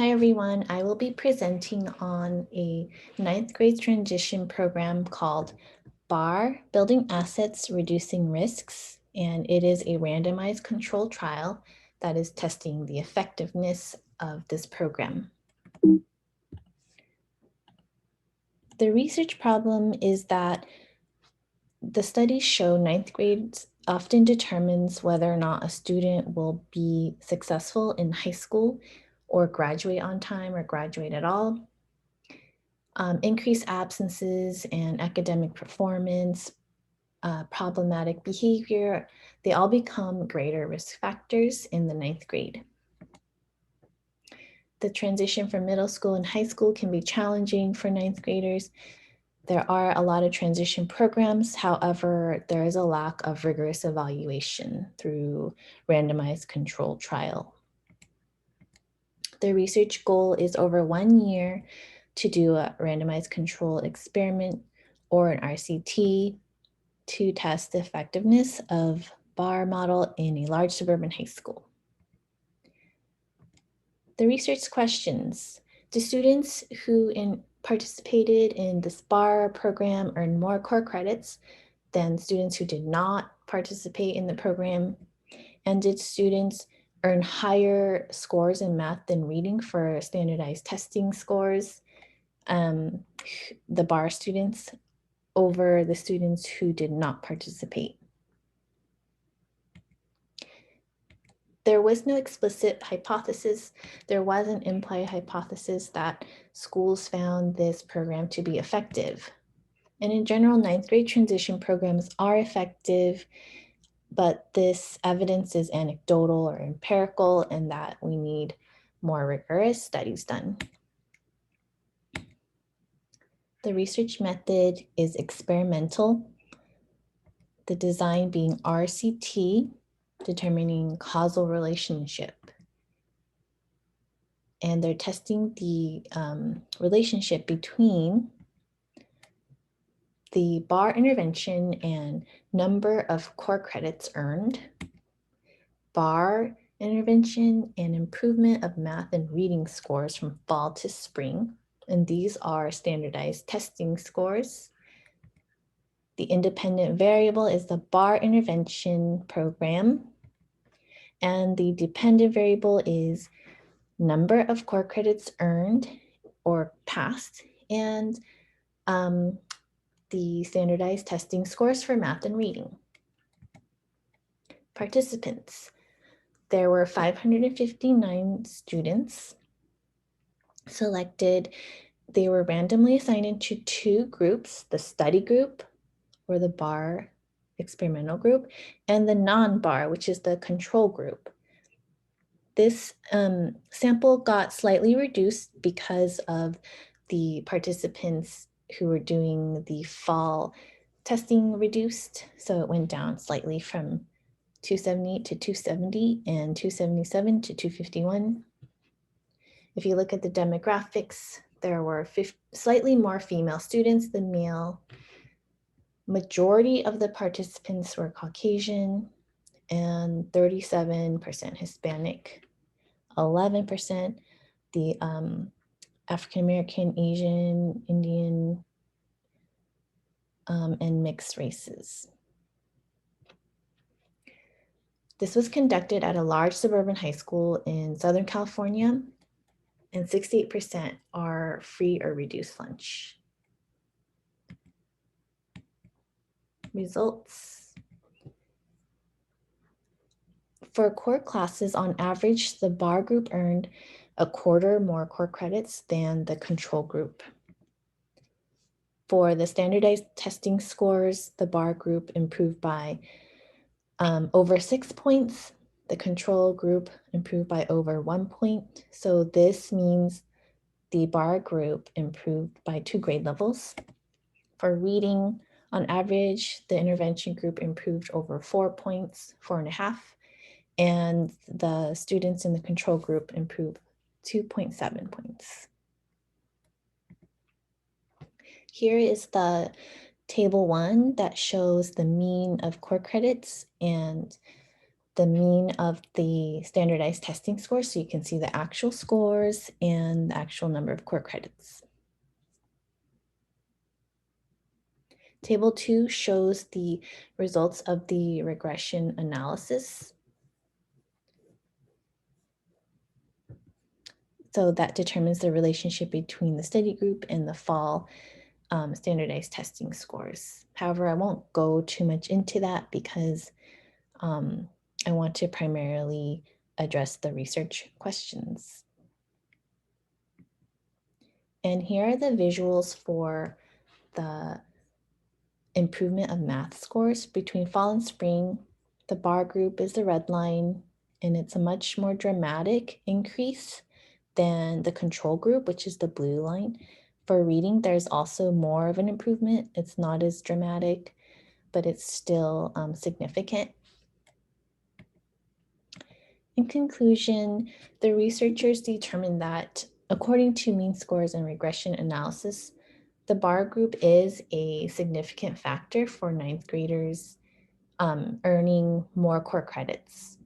Hi everyone, I will be presenting on a ninth grade transition program called BAR, Building Assets, Reducing Risks, and it is a randomized controlled trial that is testing the effectiveness of this program. The research problem is that the studies show ninth grade often determines whether or not a student will be successful in high school or graduate on time or graduate at all. Increased absences and academic performance, problematic behavior, they all become greater risk factors in the ninth grade. The transition from middle school and high school can be challenging for ninth graders. There are a lot of transition programs. However, there is a lack of rigorous evaluation through randomized controlled trial. The research goal is over 1 year to do a randomized controlled experiment or an RCT to test the effectiveness of BAR model in a large suburban high school. The research questions: do students who participated in this BAR program earn more core credits than students who did not participate in the program? And did students earn higher scores in math and reading for standardized testing scores, the BAR students, over the students who did not participate? There was no explicit hypothesis. There was an implied hypothesis that schools found this program to be effective. And in general, ninth grade transition programs are effective, but this evidence is anecdotal or empirical, and that we need more rigorous studies done. The research method is experimental, the design being RCT, determining causal relationship. And they're testing the relationship between the BAR intervention and number of core credits earned, BAR intervention and improvement of math and reading scores from fall to spring. And these are standardized testing scores. The independent variable is the BAR intervention program. And the dependent variable is number of core credits earned or passed, and the standardized testing scores for math and reading. Participants: there were 559 students selected. They were randomly assigned into two groups: the study group, or the BAR experimental group, and the non-BAR, which is the control group. This sample got slightly reduced because of the participants who were doing the fall testing reduced. So it went down slightly from 278 to 270 and 277 to 251. If you look at the demographics, there were slightly more female students than male. Majority of the participants were Caucasian and 37% Hispanic, 11% the African American, Asian, Indian, and mixed races. This was conducted at a large suburban high school in Southern California, and 68% are free or reduced lunch. Results. For core classes, on average, the BAR group earned a quarter more core credits than the control group. For the standardized testing scores, the BAR group improved by over 6 points. The control group improved by over 1 point. So this means the BAR group improved by 2 grade levels. For reading, on average, the intervention group improved over 4 points, 4.5, and the students in the control group improved 2.7 points. Here is the table 1 that shows the mean of core credits and the mean of the standardized testing scores, so you can see the actual scores and the actual number of core credits. Table 2 shows the results of the regression analysis. So that determines the relationship between the study group and the fall standardized testing scores. However, I won't go too much into that because I want to primarily address the research questions. And here are the visuals for the improvement of math scores between fall and spring. The bar group is the red line, and it's a much more dramatic increase than the control group, which is the blue line. For reading, there's also more of an improvement. It's not as dramatic, but it's still significant. In conclusion, the researchers determined that according to mean scores and regression analysis, the bar group is a significant factor for ninth graders earning more core credits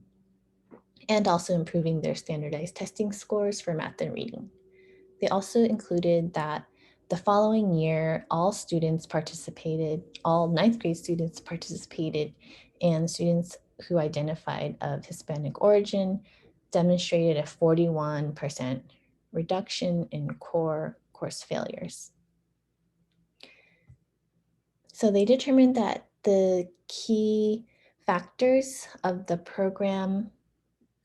and also improving their standardized testing scores for math and reading. They also included that the following year, all ninth grade students participated, and students who identified of Hispanic origin demonstrated a 41% reduction in core course failures. So they determined that the key factors of the program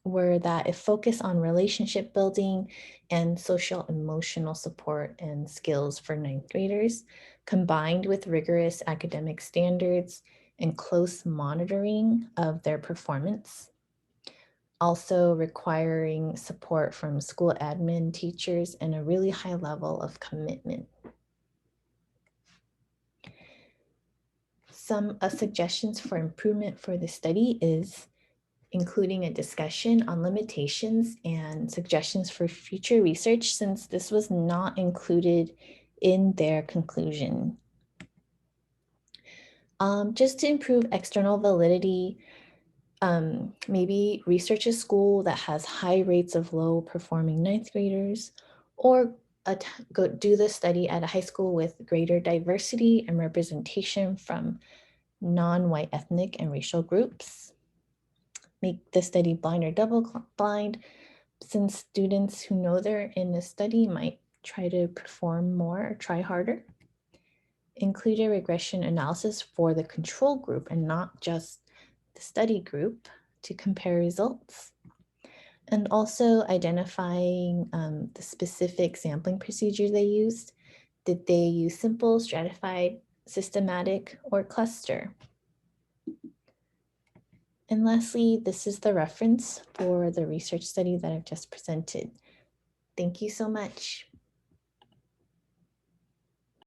were that it focused on relationship building and social emotional support and skills for ninth graders, combined with rigorous academic standards and close monitoring of their performance. Also requiring support from school admin, teachers, and a really high level of commitment. Some suggestions for improvement for the study is including a discussion on limitations and suggestions for future research, since this was not included in their conclusion. Just to improve external validity, maybe research a school that has high rates of low performing ninth graders, or do the study at a high school with greater diversity and representation from non-white ethnic and racial groups. Make the study blind or double blind, since students who know they're in a study might try to perform more or try harder. Include a regression analysis for the control group and not just the study group to compare results. And also identifying the specific sampling procedures they used. Did they use simple, stratified, systematic, or cluster? And lastly, this is the reference for the research study that I've just presented. Thank you so much.